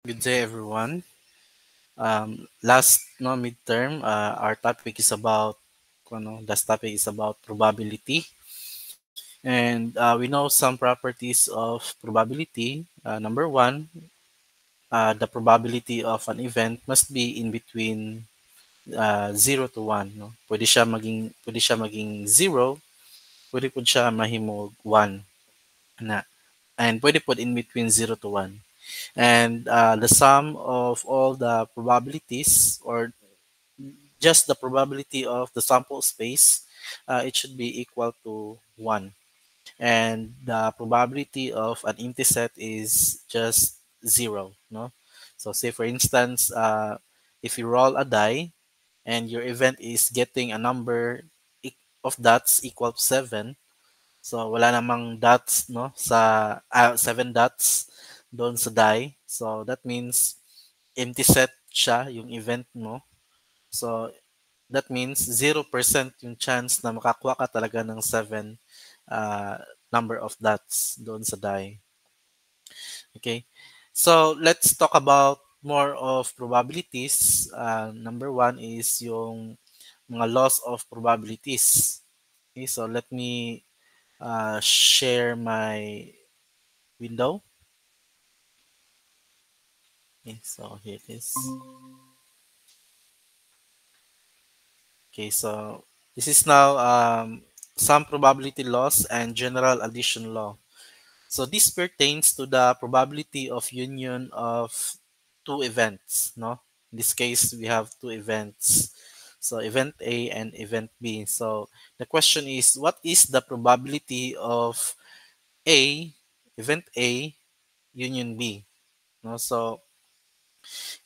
Good day, everyone. Last no midterm, our topic is about last topic is about probability, and we know some properties of probability. Number one, the probability of an event must be in between 0 to 1. No? Pwede siya maging 0, pwede po siya mahimog 1 na, and pwede po in between 0 to 1. And the sum of all the probabilities, or just the probability of the sample space, it should be equal to 1. And the probability of an empty set is just 0. No? So say for instance, if you roll a die and your event is getting a number of dots equal to 7, so wala namang dots no sa 7 dots doon sa die. So that means empty set siya yung event mo. So that means 0% yung chance na makakuha ka talaga ng 7 uh, number of dots doon sa die. Okay? So let's talk about more of probabilities. Number one is yung mga laws of probabilities. Okay, so let me share my window. Okay, so here it is. Okay, so this is now some probability laws and general addition law. So this pertains to the probability of union of two events, no? In this case, we have two events. So event A and event B. So the question is, what is the probability of A, event A, union B? No? So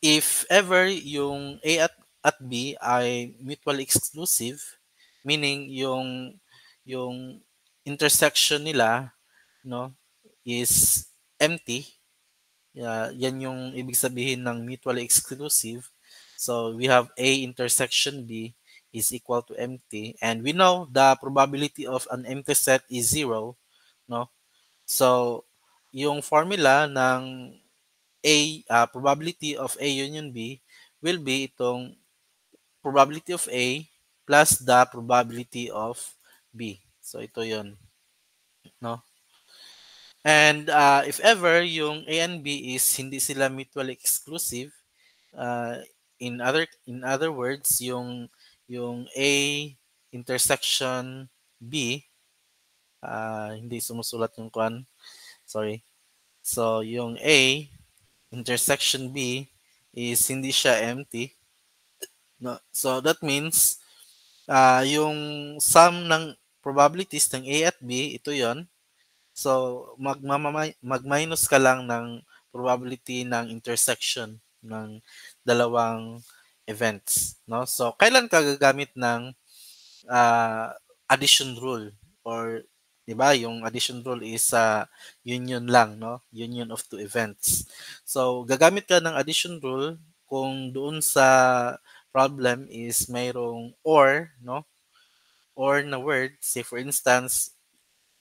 if ever yung A at B ay mutually exclusive, meaning yung intersection nila no is empty. Yan yung ibig sabihin ng mutually exclusive. So we have A intersection B is equal to empty, and we know the probability of an empty set is 0, no? So yung formula ng probability of A union B will be itong probability of A plus the probability of B. So ito 'yon, no? And if ever yung A and B is hindi sila mutually exclusive, uh, in other words, yung A intersection B, hindi sumusulat yung kwan, sorry. So yung A intersection B is hindi siya empty. No? So that means yung sum ng probabilities ng A at B, ito yon. So mag-minus ka lang ng probability ng intersection ng dalawang events, no? So kailan ka gagamit ng addition rule, or 'di ba yung addition rule is union lang, no? Union of two events. So gagamit ka ng addition rule kung doon sa problem is mayroong or, no? Or na word, say for instance,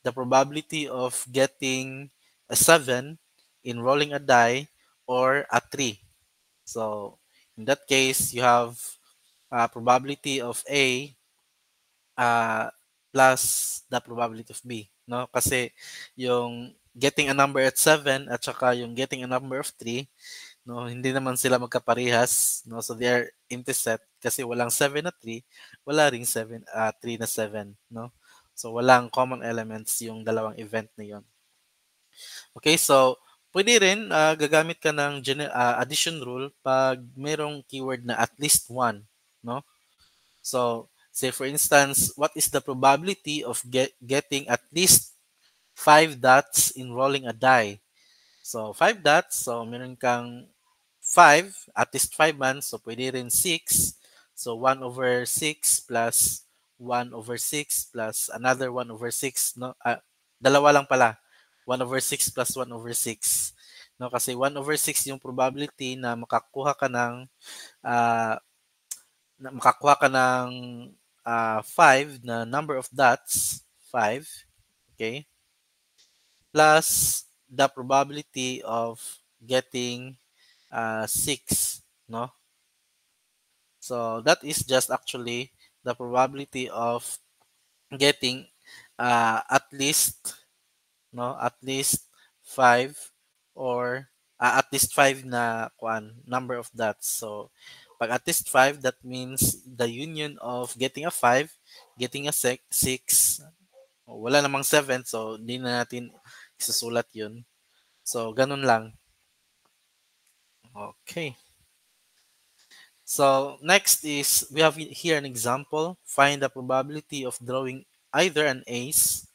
the probability of getting a 7 in rolling a die or a 3. So in that case, you have probability of A uh, plus the probability of B. No? Kasi yung getting a number at 7 at saka yung getting a number of 3, no, hindi naman sila magkaparehas, no? So they are empty set kasi walang 7 na 3, wala ring 3 na 7, no? So walang common elements yung dalawang event na yon. Okay, so pwede rin gagamit ka ng addition rule pag merong keyword na at least one, no? So say for instance, what is the probability of getting at least 5 dots in rolling a die? So 5 dots, so meron kang 5, at least 5 man, so pwede rin 6. So 1/6 plus 1/6 plus another 1/6, no? Dalawa lang pala. 1/6 plus 1/6. No, kasi 1/6 yung probability na ah, makakuha ka ng 5 na number of dots, 5, okay? Plus the probability of getting 6, no? So that is just actually the probability of getting at least, no, at least 5, or at least 5 na number of dots. So pag at least 5, that means the union of getting a 5, getting a 6, wala namang 7, so hindi na natin isusulat yun. So ganun lang. Okay. So next is, we have here an example. Find the probability of drawing either an ace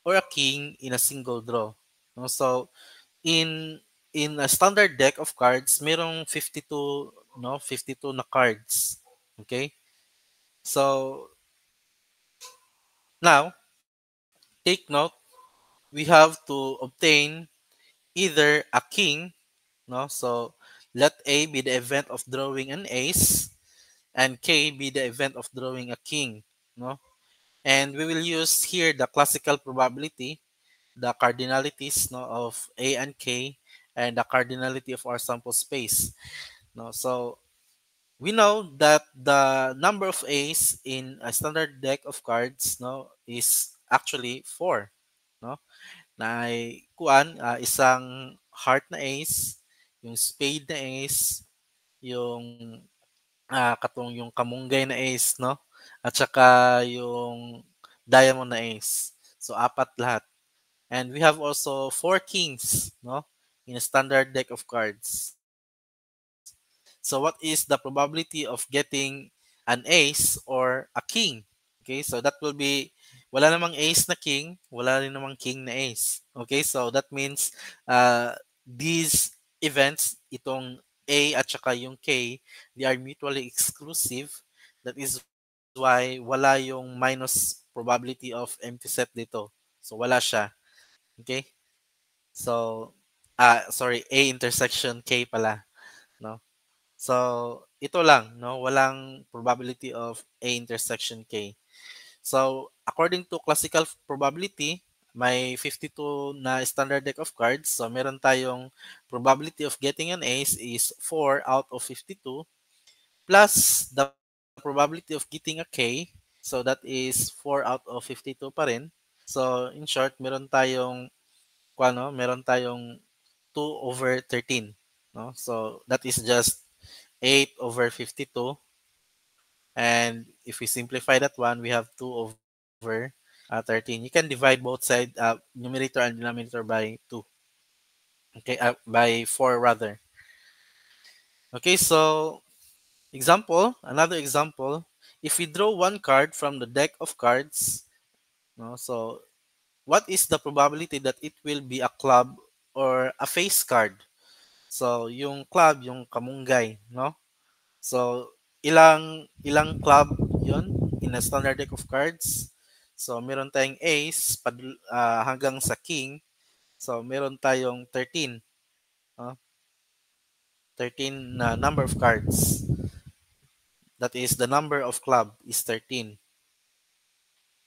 or a king in a single draw. No? So in a standard deck of cards, merong 52, no, 52 na cards. Okay? So now, take note, we have to obtain either a king, no? So let A be the event of drawing an ace and K be the event of drawing a king, no? And we will use here the classical probability, the cardinalities, no, of A and K, and the cardinality of our sample space. No, so we know that the number of A's in a standard deck of cards, no, is actually 4. No, na ay isang heart na ace, yung spade na ace, yung katong yung kamunggay na ace, no, at saka yung diamond na ace. So apat lahat. And we have also 4 kings, no, in a standard deck of cards. So what is the probability of getting an ace or a king? Okay, so that will be, wala namang ace na king, wala rin namang king na ace. Okay, so that means these events, itong A at saka yung K, they are mutually exclusive. That is why wala yung minus probability of empty set dito. So wala siya. Okay? So, sorry, A intersection K pala, no? So, ito lang, no? Walang probability of A intersection K. So, according to classical probability, may 52 na standard deck of cards. So, meron tayong probability of getting an ace is 4 out of 52 plus the probability of getting a K. So, that is 4 out of 52 pa rin. So, in short, meron tayong 2 over 13, no? So that is just 8 over 52, and if we simplify that one, we have 2 over 13. You can divide both side, numerator and denominator, by 2. Okay, by 4 rather. Okay, so another example, if we draw one card from the deck of cards, no, so what is the probability that it will be a club or a face card? So, yung club, yung kamunggay, no? So, ilang club yon in a standard deck of cards. So, meron tayong ace hanggang sa king. So, meron tayong 13. No? 13 na number of cards. That is, the number of club is 13.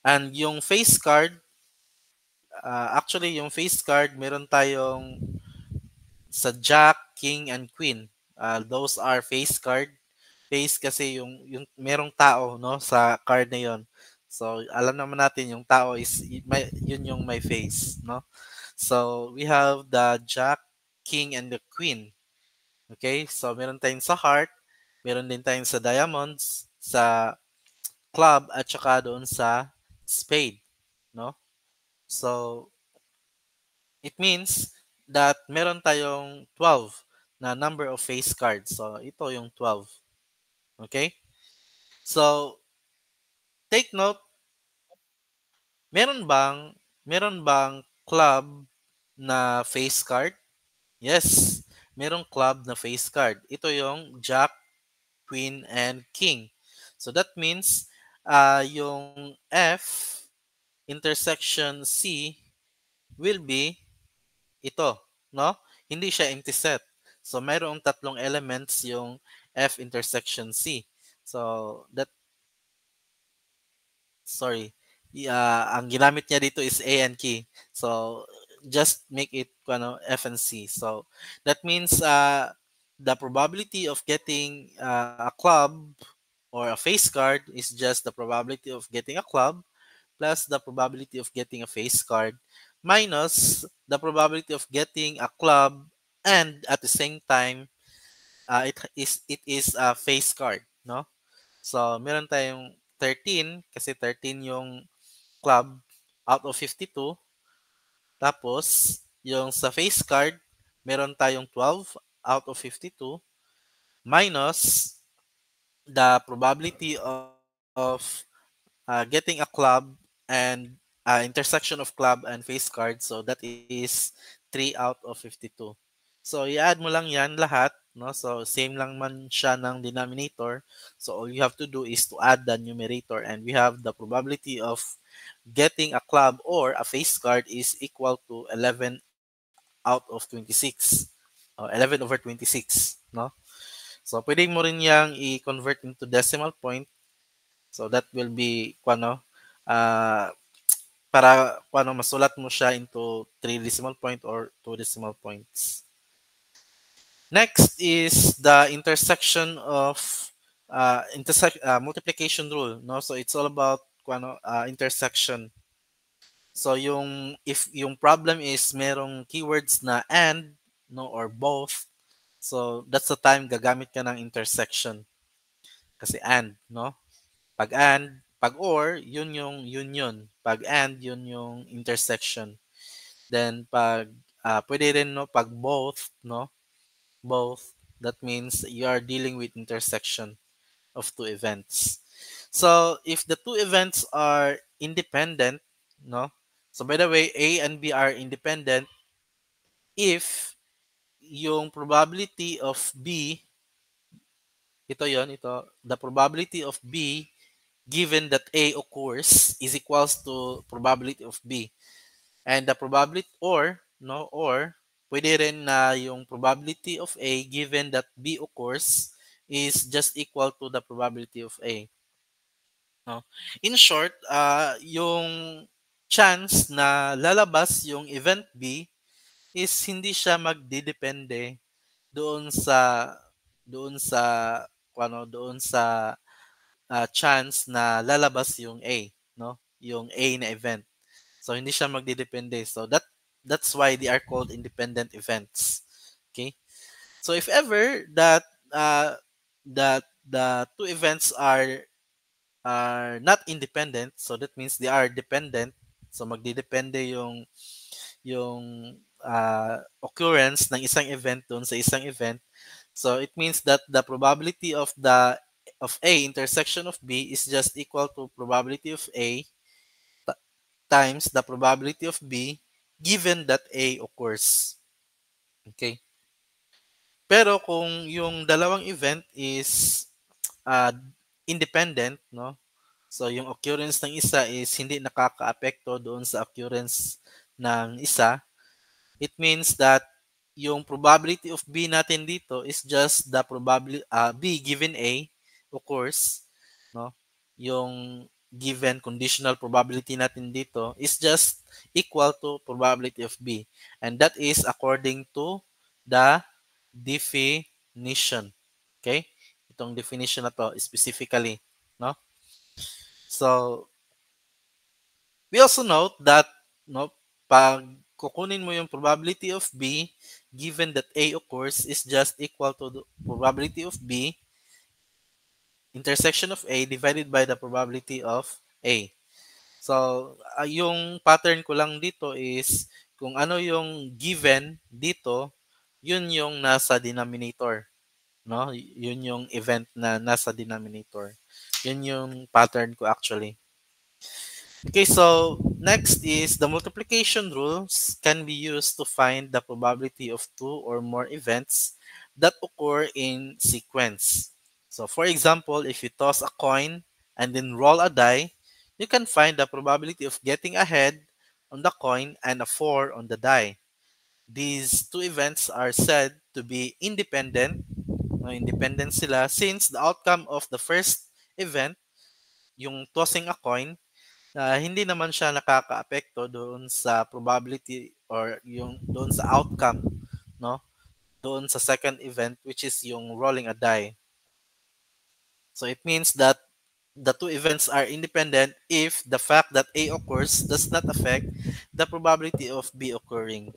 And yung face card, actually, yung face card, meron tayong sa Jack, King, and Queen. Those are face card. Face kasi yung merong tao, no, sa card na yon. So alam naman natin yung tao is yun yung may face, no. So we have the Jack, King, and the Queen. Okay? So meron tayong sa heart, meron din tayong sa diamonds, sa club, at saka doon sa spade, no? So it means that meron tayong 12 na number of face cards. So ito yung 12. Okay? So take note, meron bang club na face card? Yes, merong club na face card. Ito yung Jack, Queen, and King. So that means yung F intersection C will be ito, no? Hindi siya empty set. So mayroong tatlong elements yung F intersection C. So sorry. Ang ginamit niya dito is A and key. So just make it F and C. So that means the probability of getting a club or a face card is just the probability of getting a club plus the probability of getting a face card minus the probability of getting a club and at the same time it is a face card, no? So meron tayong 13 kasi 13 yung club out of 52. Tapos yung sa face card meron tayong 12 out of 52 minus the probability of getting a club and intersection of club and face card. So that is 3 out of 52. So i-add mo lang yan lahat. No? So same lang man siya ng denominator. So all you have to do is to add the numerator and we have the probability of getting a club or a face card is equal to 11 out of 26. 11 over 26. No? So pwede mo rin yang i-convert into decimal point. So that will be uh, para masulat mo siya into 3 decimal point or 2 decimal points. Next is the intersection of multiplication rule, no? So it's all about intersection. So if yung problem is merong keywords na and, no, or both, so that's the time gagamit ka ng intersection. Kasi and, no? Pag and, pag or, yun yung union. Pag and, yun yung intersection. Then pag pwede rin, no, pag both, no? Both, that means you are dealing with intersection of two events. So if the two events are independent, no? So by the way, A and B are independent if yung probability of B, the probability of B given that A occurs is equals to probability of B. And the probability or pwede rin na yung probability of A given that B occurs is just equal to the probability of A. No? In short, yung chance na lalabas yung event B is hindi siya magdidepende doon sa doon sa doon sa chance na lalabas yung A, no? Yung A na event. So hindi siya magdidepende. So that's why they are called independent events. Okay? So if ever that the two events are not independent, so that means they are dependent. So magdidepende yung occurrence ng isang event doon sa isang event. So it means that the probability of A intersection of B is just equal to probability of A times the probability of B given that A occurs. Okay? Pero kung yung dalawang event is uh, independent, no? So yung occurrence ng isa is hindi nakakaapekto doon sa occurrence ng isa, it means that yung probability of B natin dito is just the probability B given A occurs, no? Yung given conditional probability natin dito is just equal to probability of B. And that is according to the definition. Okay? Itong definition na to specifically, no? So, we also note that, no, pag kukunin mo yung probability of B given that A occurs is just equal to the probability of B intersection of A divided by the probability of A. So, yung pattern ko lang dito is kung ano yung given dito, yun yung nasa denominator, no? Yun yung event na nasa denominator. Yun yung pattern ko actually. Okay, so next is the multiplication rules can be used to find the probability of two or more events that occur in sequence. So for example, if you toss a coin and then roll a die, you can find the probability of getting a head on the coin and a 4 on the die. These two events are said to be independent, no, independent sila since the outcome of the first event, yung tossing a coin, hindi naman siya nakakaapekto doon sa probability or yung doon sa outcome, no, doon sa second event, which is yung rolling a die. So it means that the two events are independent if the fact that A occurs does not affect the probability of B occurring.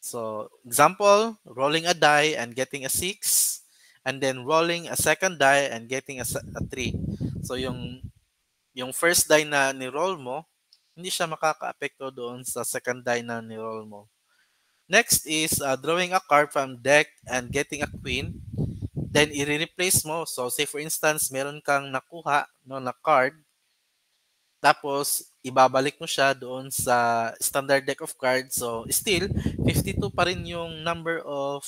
So example, rolling a die and getting a 6, and then rolling a second die and getting a 3. So yung first die na ni-roll mo, hindi siya makaka-apekto doon sa second die na ni-roll mo. Next is drawing a card from deck and getting a queen. Then i-replace mo. So say for instance, meron kang nakuha no, na card. Tapos ibabalik mo siya doon sa standard deck of cards. So still 52 pa rin yung number of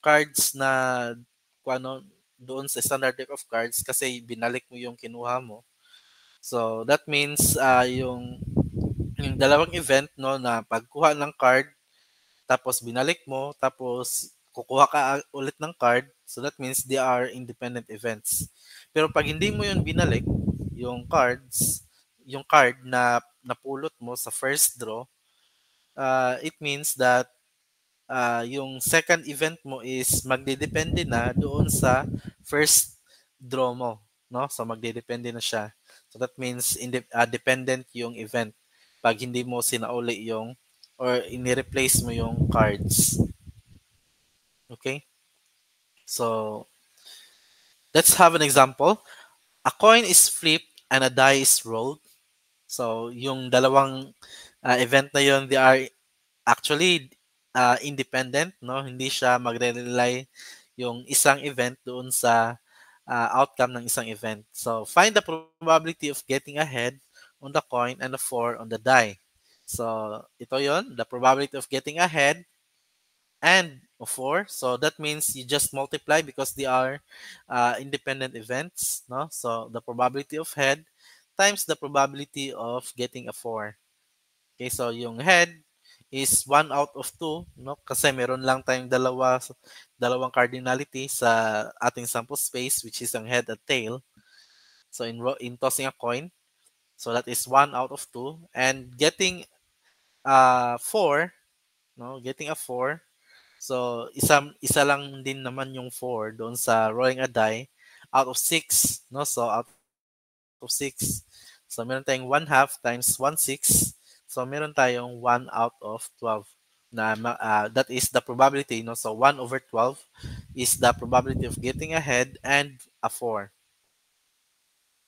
cards na kung ano, doon sa standard deck of cards kasi binalik mo yung kinuha mo. So that means yung dalawang event no na pagkuha ng card tapos binalik mo tapos kukuha ka ulit ng card, so that means they are independent events. Pero pag hindi mo yun binalik, yung card na napulot mo sa first draw, it means that yung second event mo is magdedepende na doon sa first draw mo, no? So magdedepende na siya. So that means dependent yung event pag hindi mo sinauli yung or ini-replace mo yung cards. Okay? So let's have an example. A coin is flipped and a die is rolled. So yung dalawang event na yun, they are actually independent, no? Hindi siya magre-rely yung isang event doon sa outcome ng isang event. So find the probability of getting ahead on the coin and the 4 on the die. So ito yon, the probability of getting ahead and of 4. So that means you just multiply because they are independent events, no? So the probability of head times the probability of getting a 4. Okay, so yung head is 1 out of 2, no? Kasi meron lang tayong dalawang cardinality sa ating sample space, which is ang head at tail. So in tossing a coin, so that is 1 out of 2, and getting 4, no? Getting a 4. So isa lang din naman yung 4 doon sa rolling a die out of 6, no? So out of 6. So meron tayong 1 half times 1/6. So meron tayong 1 out of 12 na that is the probability, no? So 1 over 12 is the probability of getting ahead and a 4.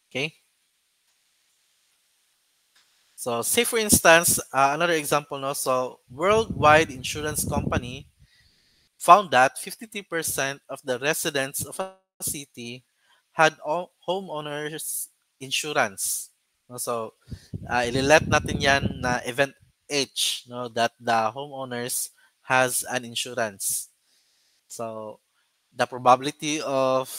Okay? So say for instance, another example, no? So Worldwide Insurance Company found that 53% of the residents of a city had homeowners insurance. No? So ililet natin yan na event H, no, that the homeowners has an insurance. So the probability of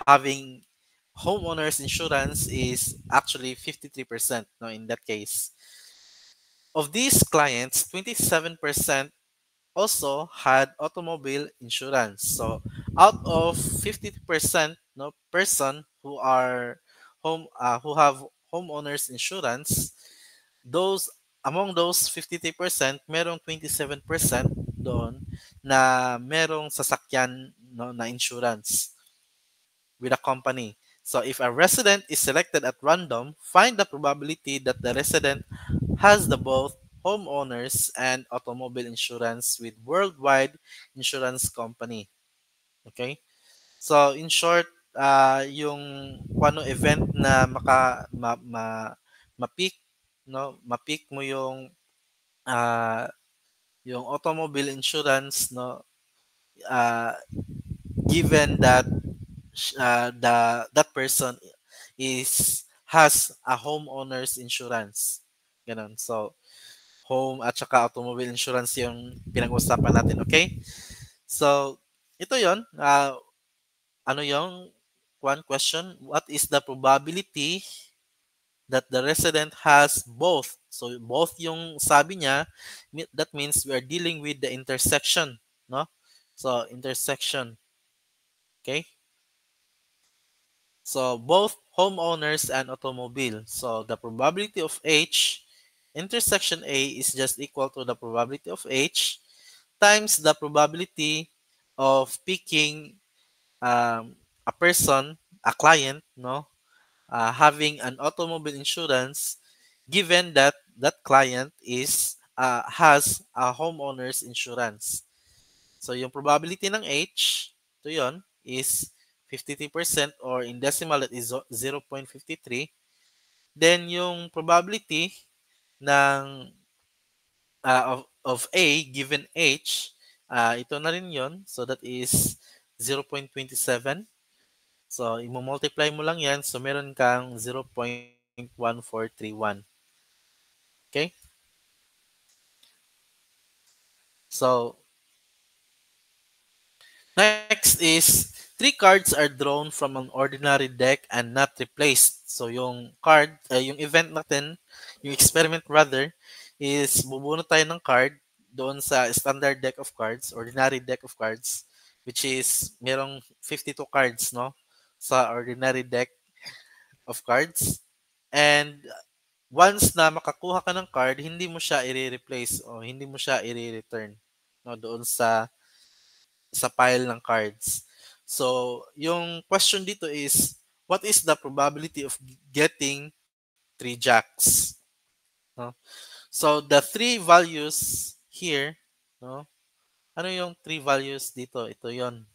having homeowners insurance is actually 53%, no, in that case. Of these clients, 27% also had automobile insurance. So out of 50% no person who have homeowners insurance, those among those 53%, merong 27% doon na merong sasakyan no, na insurance with a company. So if a resident is selected at random, find the probability that the resident has the both homeowners and automobile insurance with Worldwide Insurance Company. Okay? So in short, yung kung ano event na ma-pick, no, ma-pick mo ah, yung automobile insurance, no, uh, given that that person has a homeowner's insurance. Ganun. So home at saka automobile insurance yung pinag-usapan natin, okay? So ito 'yon. Ano yung one question? What is the probability that the resident has both? So both yung sabi niya, that means we are dealing with the intersection, no? So intersection, okay? So both homeowners and automobile. So the probability of H intersection A is just equal to the probability of H times the probability of picking a person, a client, no, having an automobile insurance, given that that client is has a homeowner's insurance. So yung probability ng H, ito yon, is 53% or in decimal that is 0.53. Then yung probability ng of A given H, ito na rin yon. So that is 0.27. So i-multiply mo lang yan. So meron kang 0.1431. Okay? So next is three cards are drawn from an ordinary deck and not replaced. So yung card, yung event natin, yung experiment rather, is bubunot tayo ng card doon sa standard deck of cards, ordinary deck of cards, which is merong 52 cards, no? Sa ordinary deck of cards. And once na makakuha ka ng card, hindi mo siya i-replace o hindi mo siya i-return, no, doon sa pile ng cards. So, yung question dito is, what is the probability of getting three jacks? No? So, the three values here, no? Ano yung three values dito? Ito yon.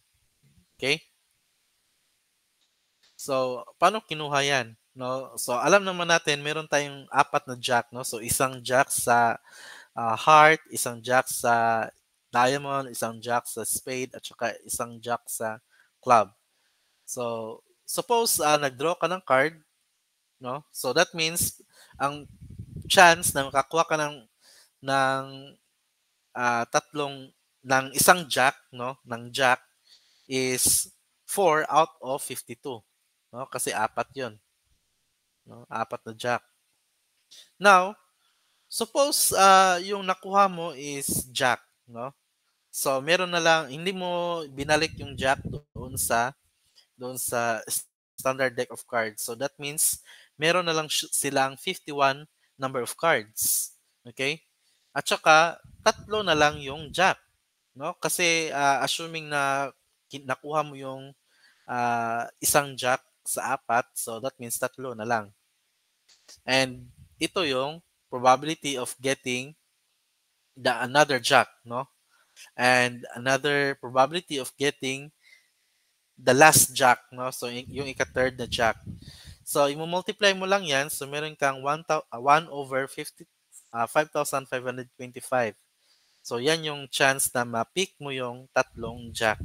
Okay? So, paano kinuha yan? No? So, alam naman natin, meron tayong apat na jack, no? So, isang jack sa heart, isang jack sa diamond, isang jack sa spade, at saka isang jack sa club. So, suppose nag-draw ka ng card, no? So that means ang chance na makakuha ka ng tatlong ng isang jack, no? Ng jack is 4 out of 52, no? Kasi apat 'yon, no? Apat na jack. Now, suppose yung nakuha mo is jack, no? So meron na lang, hindi mo binalik yung jack doon sa standard deck of cards. So that means meron na lang silang 51 number of cards. Okay? At saka tatlo na lang yung jack, no? Kasi assuming na nakuha mo yung isang jack sa apat, so that means tatlo na lang. And ito yung probability of getting the another jack, no? And another probability of getting the last jack, no? So yung ika-third na jack. So, i-multiply mo lang yan. So, meron kang 1 over 50, 5,525. So, yan yung chance na ma-pick mo yung tatlong jack.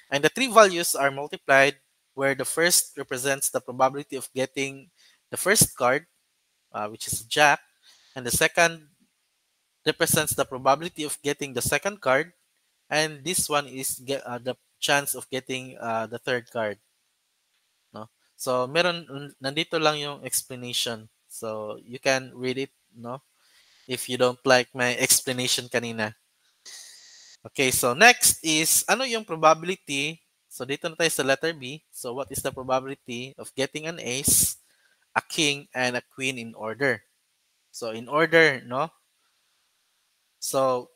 And the three values are multiplied where the first represents the probability of getting the first card, which is jack, and the second represents the probability of getting the second card, and this one is the chance of getting the third card. No? So, nandito lang yung explanation. So, you can read it, no? If you don't like my explanation kanina. Okay, so next is, ano yung probability? So, dito na tayo sa letter B. So, what is the probability of getting an ace, a king, and a queen in order? So, in order, no? So,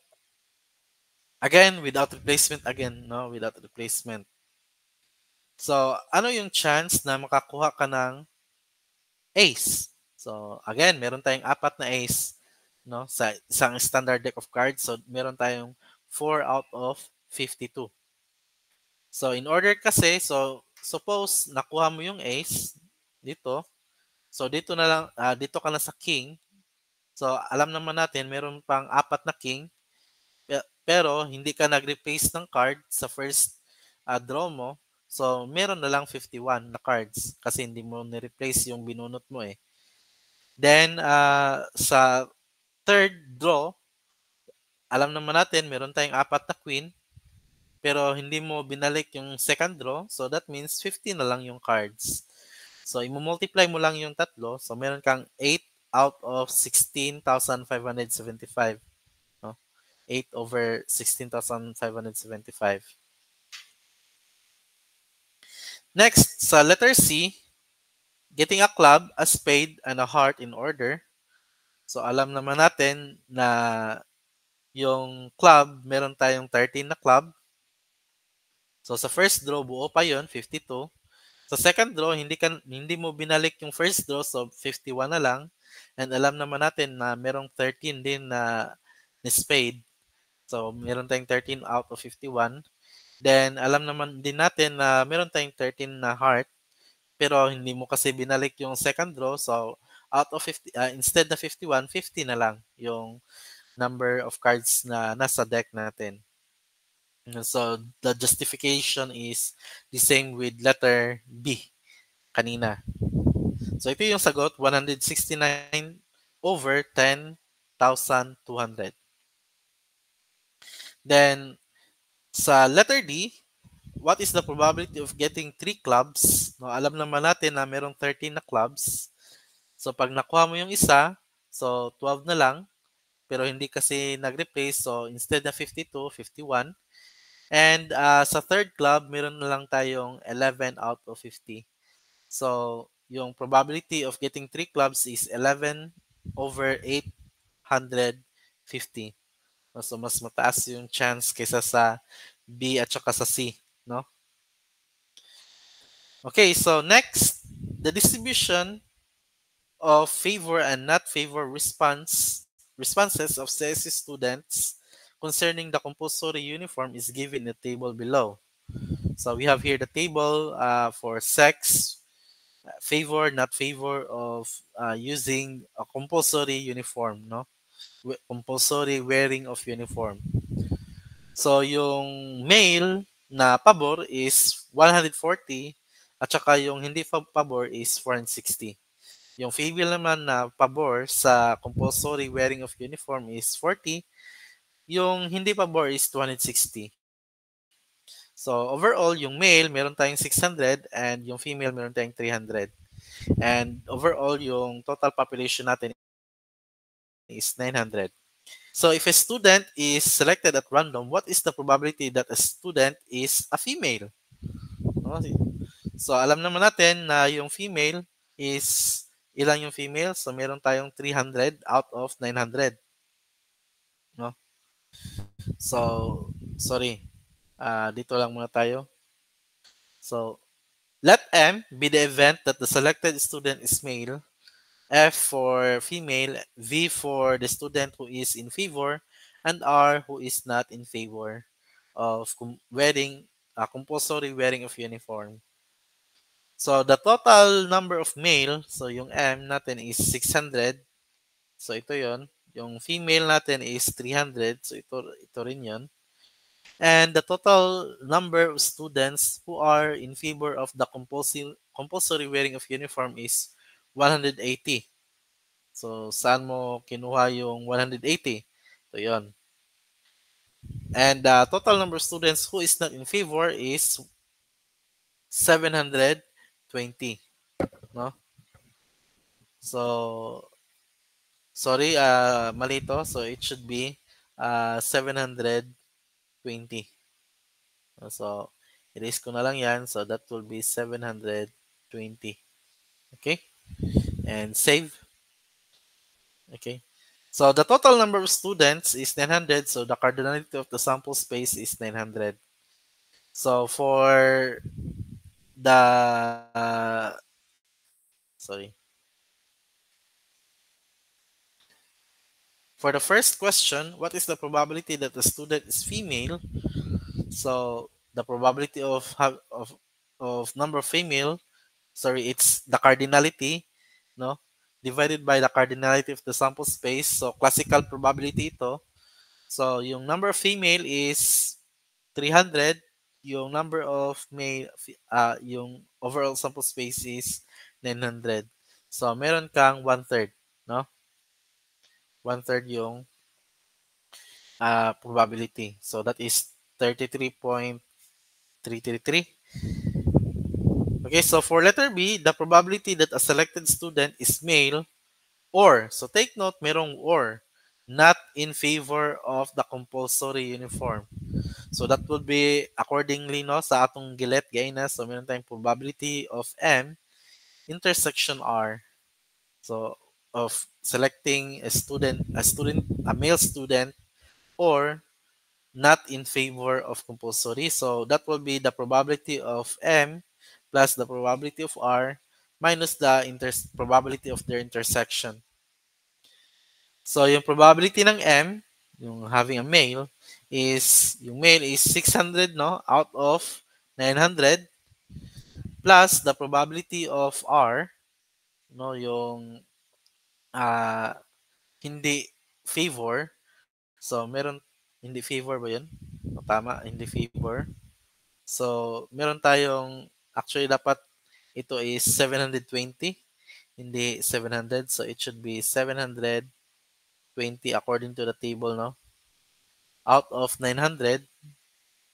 again, without replacement again, no? Without replacement. So, ano yung chance na makakuha ka ng ace? So, again, meron tayong apat na ace, no, sa isang standard deck of cards. So, meron tayong 4 out of 52. So, in order kasi, so suppose nakuha mo yung ace dito. So, dito na lang dito ka na sa king. So, alam naman natin meron pang apat na king, pero hindi ka nag-replace ng card sa first draw mo. So, meron na lang 51 na cards kasi hindi mo ni-replace yung binunot mo eh. Then, sa third draw, alam naman natin, meron tayong apat na queen, pero hindi mo binalik yung second draw, so that means 50 na lang yung cards. So, i-multiply mo lang yung tatlo, so meron kang 8 out of 16,575. No? 8 over 16,575. Next, sa letter C, getting a club, a spade, and a heart in order. So, alam naman natin na yung club, meron tayong 13 na club. So sa first draw buo pa 'yon, 52. Sa second draw hindi mo binalik yung first draw, so 51 na lang. And alam naman natin na merong 13 din na spade. So meron tayong 13 out of 51. Then alam naman din natin na meron tayong 13 na heart, pero hindi mo kasi binalik yung second draw. So out of 50, instead na 51, 50 na lang yung number of cards na nasa deck natin. So the justification is the same with letter B kanina. So ito yung sagot, 169 over 10,200. Then sa letter D, what is the probability of getting 3 clubs? No, alam naman natin na merong 13 na clubs. So pag nakuha mo yung isa, so 12 na lang. Pero hindi kasi nag-replace. So instead na 52, 51. And sa third club, meron na lang tayong 11 out of 50. So yung probability of getting 3 clubs is 11 over 850. So mas mataas yung chance kaysa sa B at saka sa C, no? Okay, so next, the distribution of favor and not favor responses of CSE students concerning the compulsory uniform is given in the table below. So we have here the table for sex, favor, not favor of using a compulsory uniform, no? Compulsory wearing of uniform. So yung male na pabor is 140 at saka yung hindi pabor is 460. Yung female naman na pabor sa compulsory wearing of uniform is 40. Yung hindi pabor is 260. So overall, yung male meron tayong 600 and yung female meron tayong 300. And overall, yung total population natin is 900. So if a student is selected at random, what is the probability that a student is a female? No? So alam naman natin na yung female is ilang yung female? So meron tayong 300 out of 900. No? So sorry. Dito lang muna tayo. So let M be the event that the selected student is male, F for female, V for the student who is in favor, and R who is not in favor of wearing compulsory wearing of uniform. So the total number of male, so yung M natin is 600. So ito 'yon. Yung female natin is 300. So ito rin 'yon. And the total number of students who are in favor of the compulsory wearing of uniform is 180. So, saan mo kinuha yung 180? So, yun. And the total number of students who is not in favor is 720. No? So, sorry, mali to. So, it should be 720. So, erase ko na lang yan. So, that will be 720. Okay? And save. Okay. So the total number of students is 900. So the cardinality of the sample space is 900. So for the sorry. For the first question, what is the probability that the student is female? So the probability of number of female, sorry, it's the cardinality, no? Divided by the cardinality of the sample space. So classical probability ito. So yung number of female is 300, yung number of male, yung overall sample space is 900. So, meron kang one-third, no? One-third yung probability. So, that is 33.333. Okay, so for letter B, the probability that a selected student is male or, so take note, merong or, not in favor of the compulsory uniform. So that would be accordingly no sa atong gilet gaina. So meron tayong probability of M intersection R. So of selecting a male student or not in favor of compulsory. So that will be the probability of M plus the probability of R minus the probability of their intersection. So yung probability ng M, yung having a male, yung male is 600 no, out of 900 plus the probability of R, no, yung ah, hindi favor. So meron hindi favor ba 'yun? O, tama, hindi favor. So meron tayong actually dapat ito is 720, hindi 700. So it should be 720 according to the table, no? Out of 900.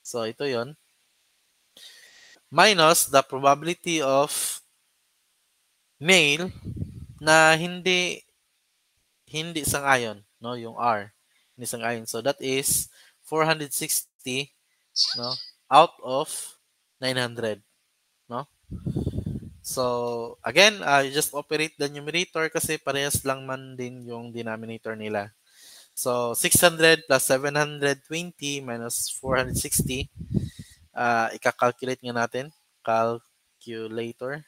So ito 'yon. Minus the probability of male na hindi sang-ayon, no, yung R. Hindi sang-ayon. So that is 460, no, out of 900, no? So again, you just operate the numerator kasi parehas lang man din yung denominator nila. So 600 plus 720 minus 460, ika-calculate nga natin. Calculator.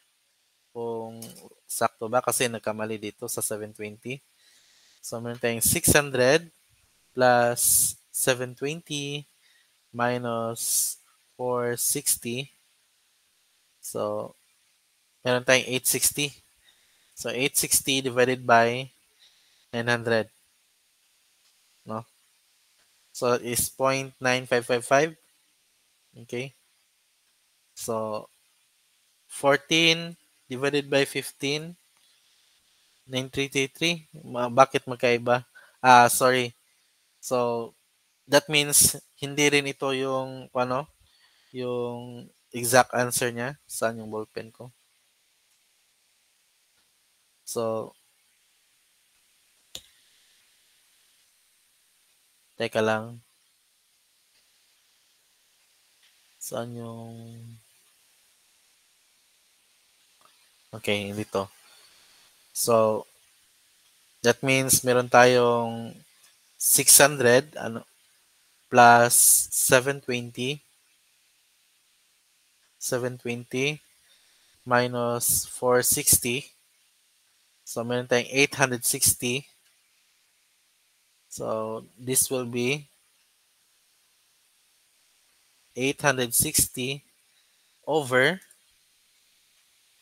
Kung sakto ba kasi nagkamali dito sa 720. So meron tayong 600 plus 720 minus 460. So meron tayong 860. So 860 divided by 900, no? So it is 0.9555. Okay? So 14 divided by 15, 9333. Bakit magkaiba? Sorry. So that means hindi rin ito yung ano, yung exact answer niya. Saan yung ballpen ko? So, teka lang. Saan yung... Okay, dito. So, that means meron tayong 600 ano, plus 720. 720 minus 460. So, meron tayong 860. So, this will be 860 over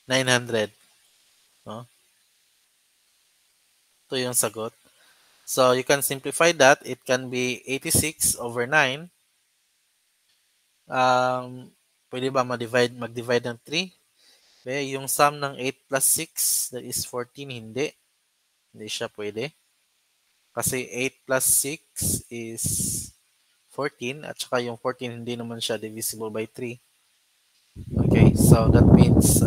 900. No? Ito yung sagot. So, you can simplify that. It can be 86 over 9. Pwede ba mag-divide ng 3? Okay, yung sum ng 8 plus 6, that is 14, hindi. Hindi siya pwede. Kasi 8 plus 6 is 14, at saka yung 14 hindi naman siya divisible by 3. Okay, so that means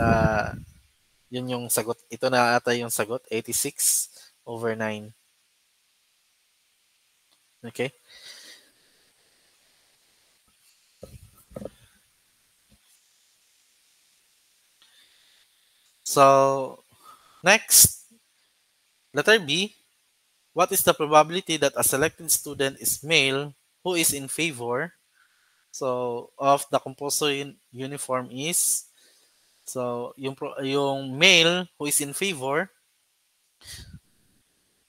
yun yung sagot. Ito na ata yung sagot, 86 over 9. Okay? So, next, letter B. What is the probability that a selected student is male who is in favor of the compulsory uniform is, so yung male who is in favor,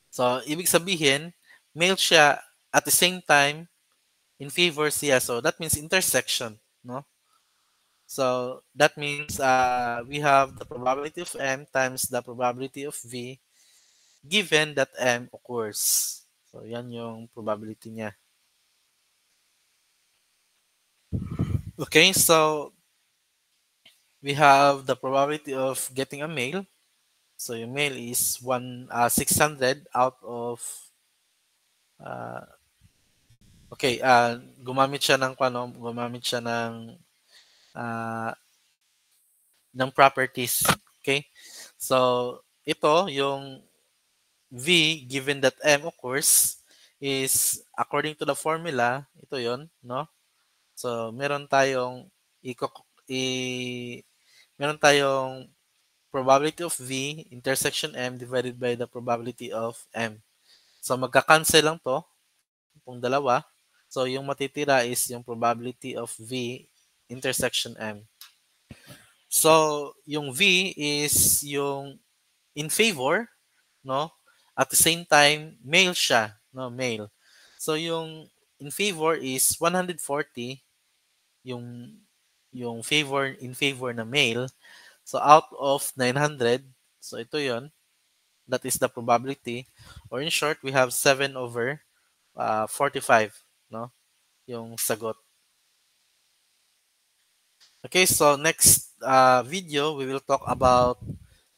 so ibig sabihin male siya at the same time in favor siya, so that means intersection, no? So that means we have the probability of M times the probability of V given that M occurs. So yan yung probability niya. Okay, so we have the probability of getting a male. So yung male is 600 out of okay, gumamit siya ng uh, ng properties. Okay? So ito yung V given that M occurs is according to the formula, ito 'yon, no? So meron tayong meron tayong probability of V intersection M divided by the probability of M. So magka-cancel lang 'to, itong dalawa. So yung matitira is yung probability of V intersection M. So yung V is yung in favor, no? At the same time, male siya, no, male. So yung in favor is 140, yung favor in favor na male. So out of 900, so ito 'yon, that is the probability. Or in short, we have 7 over 45, no? Yung sagot. Okay, so next video we will talk about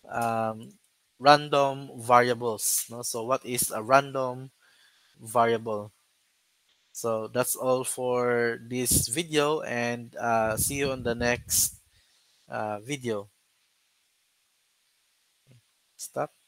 um, random variables, no? So what is a random variable? So that's all for this video, and see you on the next video. Stop.